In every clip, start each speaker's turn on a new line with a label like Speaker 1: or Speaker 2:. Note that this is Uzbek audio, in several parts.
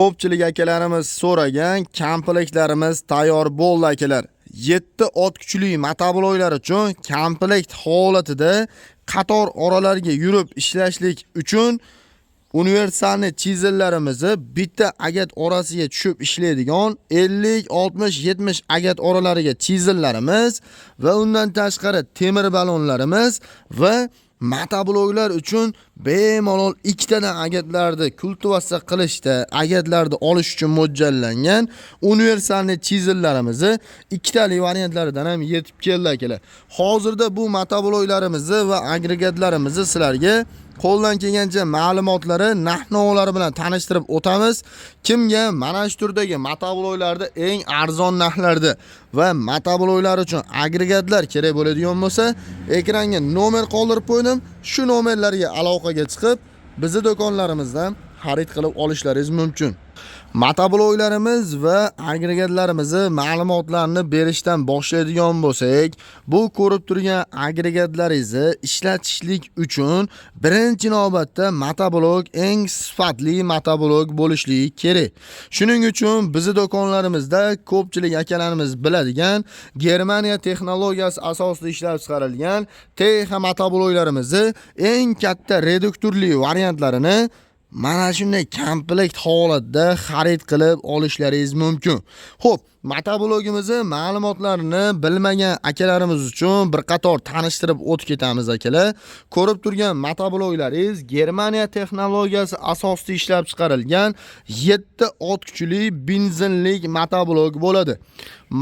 Speaker 1: Ko'pchilik akalarimiz so'ragan komplektlarimiz tayyor bo'ldi akalar. 7 ot kuchli motobloklar uchun komplekt holatida qator oralarga yurib ishlashlik uchun universalni chizellarimizni bitta agat orasiga tushib ishlaydigan 50, 60, 70 agat oralariga chizellarimiz va undan tashqari temir balonlarimiz va motobloklar uchun bemalol ikkitadan agatlarni kultivatsiya qilishda, agatlarni olish uchun mo'ljallangan universalni chizellarimizni ikkitali variantlaridan ham yetib keldi akalar. Hozirda bu motobloklarimizni va agregatlarimizni sizlarga qo'ldan kelgancha ma'lumotlari, narx-navolar bilan tanishtirib o'tamiz. Kimga mana shu turdagi motobloklarda eng arzon narxlarda va motobloklar uchun agregatlar kerak bo'ladigan bo'lsa, ekranga nomer qoldirib qo'ydim. Shu nomerlarga aloqaga chiqib, bizning do'konlarimizdan xarid qilib olishlaringiz mumkin. Motobloklarimiz va agregatlarimizni ma'lumotlarni berishdan boshlaydigan bo'lsak, bu ko'rib turgan agregatlaringizni ishlatishlik uchun birinchi navbatda motoblok eng sifatli motoblok bo'lishligi kerak. Shuning uchun bizning do'konlarimizda ko'pchilik akalarimiz biladigan Germaniya texnologiyasi asosida ishlab chiqarilgan TH motobloklarimizni eng katta reduktorli variantlarini mana shunday komplekt holatda xarid qilib olishlaringiz mumkin. Xo'p, motoblogimizni ma'lumotlarini bilmagan akalarimiz uchun bir qator tanishtirib o'tib ketamiz akalar. Ko'rib turgan motobloglaringiz Germaniya texnologiyasi asosida ishlab chiqarilgan 7 ot kuchli benzinlik motoblok bo'ladi.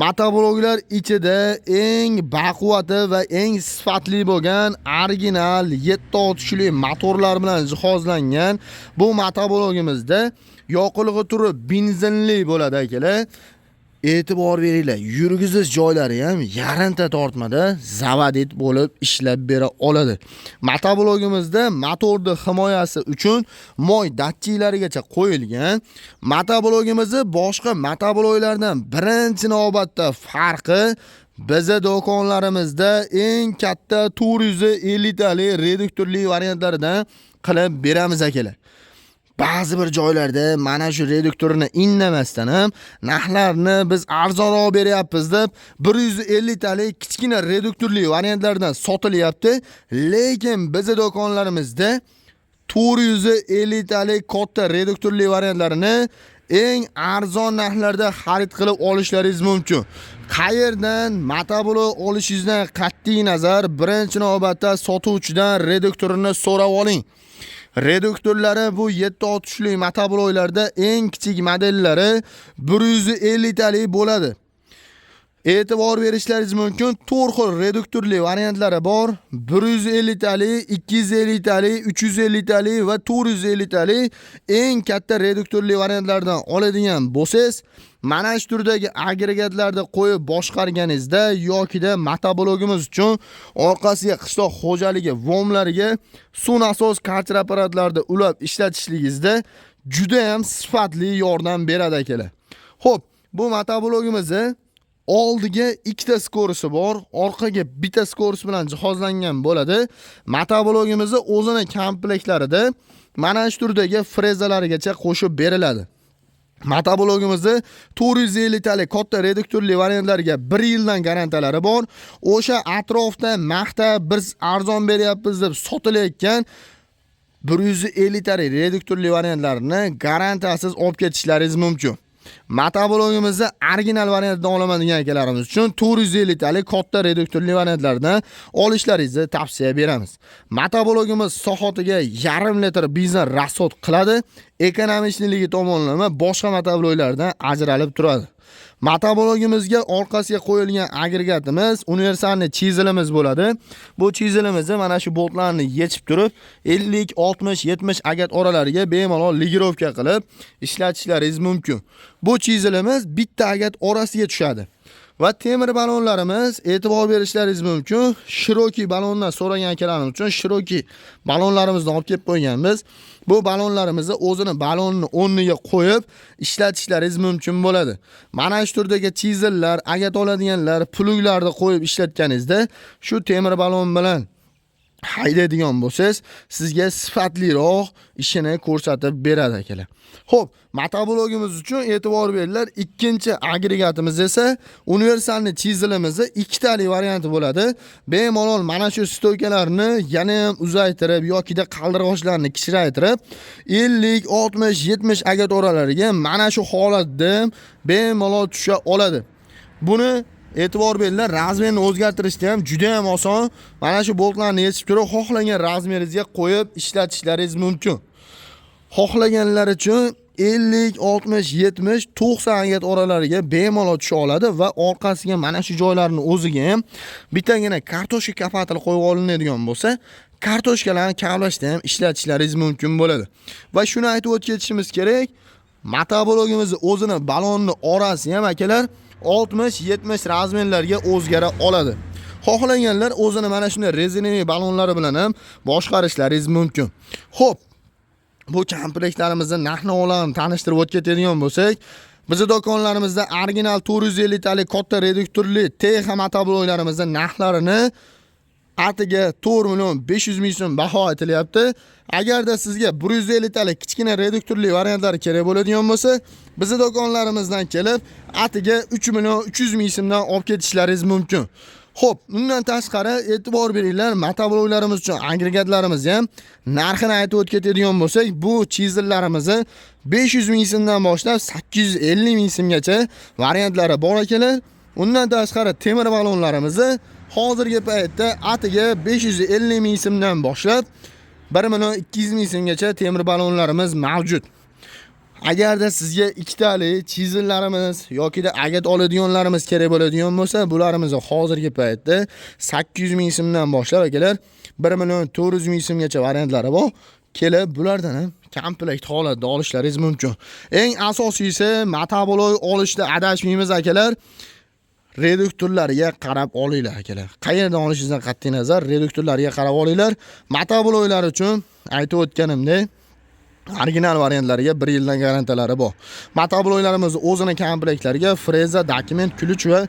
Speaker 1: Motobloklar ichida eng baquvvati va eng sifatli bo'lgan original 7 ot kuchli motorlar bilan jihozlangan bu motoblogimizda yoqilg'i turi benzinli bo'ladi akalar. E'tibor beringlar, yurgizish joylari ham yarimta tortmada zavadit bo'lib ishlab bera oladi. Motoblogimizda motorni himoyasi uchun moy datchiklarigacha qo'yilgan. Motoblogimizni boshqa motobloklardan birinchi navbatda farqi bizning do'konlarimizda eng katta 450 talik reduktorli variantlaridan qilib beramiz akalar. Ba'zi bir joylarda mana shu reduktorni indamasdan ham narxlarni biz arzonroq beryapmiz deb 150 talik kichkina reduktorli variantlardan sotilyapti, lekin bizning do'konlarimizda 450 talik katta reduktorli variantlarini eng arzon narxlarda xarid qilib olishlaringiz mumkin. Qayerdan motoblok olishingizdan qat'iy nazar birinchi navbatda sotuvchidan reduktorini so'rab oling. Reduktorlari bu 7 ot kuchli motobloklarda eng kichik modellari 150 talik bo'ladi. E'tibor berishlaringiz mumkin, 4 xil reduktorli variantlari bor. 150 talik, 250 talik, 350 talik va 450 talik eng katta reduktorli variantlardan oladigan bo'lsangiz, mana shu turdagi agregatlarni qo'yib boshqarganingizda yokida motoblogimiz uchun orqasiga qishloq xo'jaligi vomlariga suv nasos karter apparatlarida ulab ishlatishligingizda juda ham sifatli yordam beradi akalar. Xo'p, bu motoblogimizni oldiga ikkita skorisi bor, orqaga bitta skoris bilan jihozlangan bo'ladi. Motoblogimizni o'zini komplektlarida mana shu turdagi frezalarigacha qo'shib beriladi. Motoblogimizni 450 talik katta reduktorli variantlarga 1 yildan garantiyalari bor. O'sha atrofda maqta biz arzon beryapmiz deb sotilayotgan 150 talik reduktorli variantlarini garantiyasiz olib ketishlaringiz mumkin. Motoblogimizni original variantdan olaman degan akalarimiz uchun 450 talik katta reduktorli variantlardan olishlaringizni tavsiya beramiz. Motoblogimiz soatiga 1,5 litr benzin rasxod qiladi. Ekonomichligi tomonlama boshqa motobloklardan ajralib turadi. Motoblogimizga orqasiga qo'yilgan agregatimiz universalni chizelimiz bo'ladi. Bu chizelimizni mana shu boltlarni yechib turib 50, 60, 70 agat oralariga bemalol ligirovka qilib ishlatishlaringiz mumkin. Bu chizelimiz bitta agat orasiga tushadi. Va temir balonlarimiz e'tibor berishlaringiz mumkin. Shiroki balondan so'ragan akalarimiz uchun Shiroki balonlarimizni olib kelib qo'yganmiz. Bu balonlarimizni o'zini balonni o'rniga qo'yib ishlatishlaringiz mumkin bo'ladi. Mana shu turdagi chizellar, agat oladiganlar, pluglarni qo'yib ishlatganingizda shu temir balon bilan haydaydigan bo'lsangiz, sizga sifatliroq ishini ko'rsatib beradi akalar. Xo'p, motoblogimiz uchun e'tibor beringlar. Ikkinchi agregatimiz esa universalni chizilimizning ikkitali varianti bo'ladi. Bemalol mana shu stoykalarni yana ham uzaytirib yokida qaldirg'ochlarni kichraytirib 50, 60, 70 agat oralariga mana shu holatda bemalol tusha oladi. Buni e'tibor beringlar, razmerni o'zgartirishda ham juda ham oson. Mana shu boltlarni yechib turib, xohlagan razmeringizga qo'yib ishlatishlaringiz mumkin. Xohlaganlar uchun 50, 60, 70, 90 agat oralariga bemalol tusha oladi va orqasiga mana shu joylarning o'ziga ham bittagina kartoshka kapatili qo'yib olinadigan bo'lsa, kartoshkalarni kavlashda ham ishlatishlaringiz mumkin bo'ladi. Va shuni aytib o'tishimiz kerak, motoblogimiz o'zini balonni orasi ham akalar 60-70 razmerlarga o'zgara oladi. Xohlaganlar o'zini mana shunday rezinaviy balonlari bilan ham boshqarishlaringiz mumkin. Xo'p, bu komplektlarimizning narx-navolarni tanishtirib o'tadigan bo'lsak, bizning do'konlarimizda original 450 talik katta reduktorli TX motobloglarimizning narxlarini atiga 4 million 500 ming so'm baho aytilyapti. Agarda sizga 150 talik kichkina reduktorli variantlari kerak bo'ladigan bo'lsa, bizning do'konlarimizdan kelib, atiga 3 million 300 ming so'mdan olib ketishlaringiz mumkin. Xo'p, undan tashqari e'tibor beringlar, motobloglarimiz uchun agregatlarimiz ham narxini aytib o'tadigan bo'lsak, bu chizellarimizni 500 ming so'mdan boshlab 850 ming so'mgacha variantlari bor ekanlar. Undan tashqari temir balonlarimizni hozirgi paytda atiga 550 ming so'mdan boshlab 1 million 200 ming so'mgacha temir balonlarimiz mavjud. Agarda sizga ikkitali chizellarimiz yoki da agat oladiganlarimiz kerak bo'ladigan bo'lsa, bularimizni hozirgi paytda 800 ming so'mdan boshlab akalar 1 million 400 ming so'mgacha variantlari bor. Kelib bulardan ham komplekt holatda olishlaringiz mumkin. Eng asosiysi motoblog olishda adashmaymiz akalar. Reduktorlariga qarab olinglar akalar. Qayerdan olishingizdan qat'iy nazar reduktorlariga qarab olinglar. Motobloglar uchun aytib o'tganimdek original variantlariga 1 yildan garantiyalari bor. Motobloglarimiz o'zini komplektlariga freza, dokument, kulich va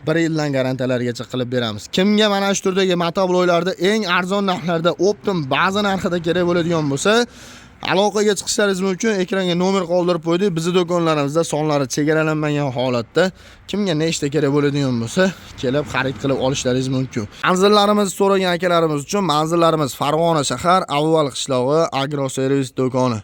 Speaker 1: 1 yildan garantiyalarigacha qilib beramiz. Kimga mana shu turdagi motobloglarda eng arzon narxlarda optim baza narxida kerak bo'ladigan bo'lsa, aloqaga chiqishlaringiz mumkin. Ekranga nomer qoldirib qo'ydik. Bizning do'konlarimizda sonlari chegaralanmagan holatda kimga nechta kerak bo'ladigan bo'lsa, kelib xarid qilib olishlaringiz mumkin. Manzillarimizni so'ragan akalarimiz uchun manzillarimiz Farg'ona shahar, Avval qishlog'i, Agro servis do'koni.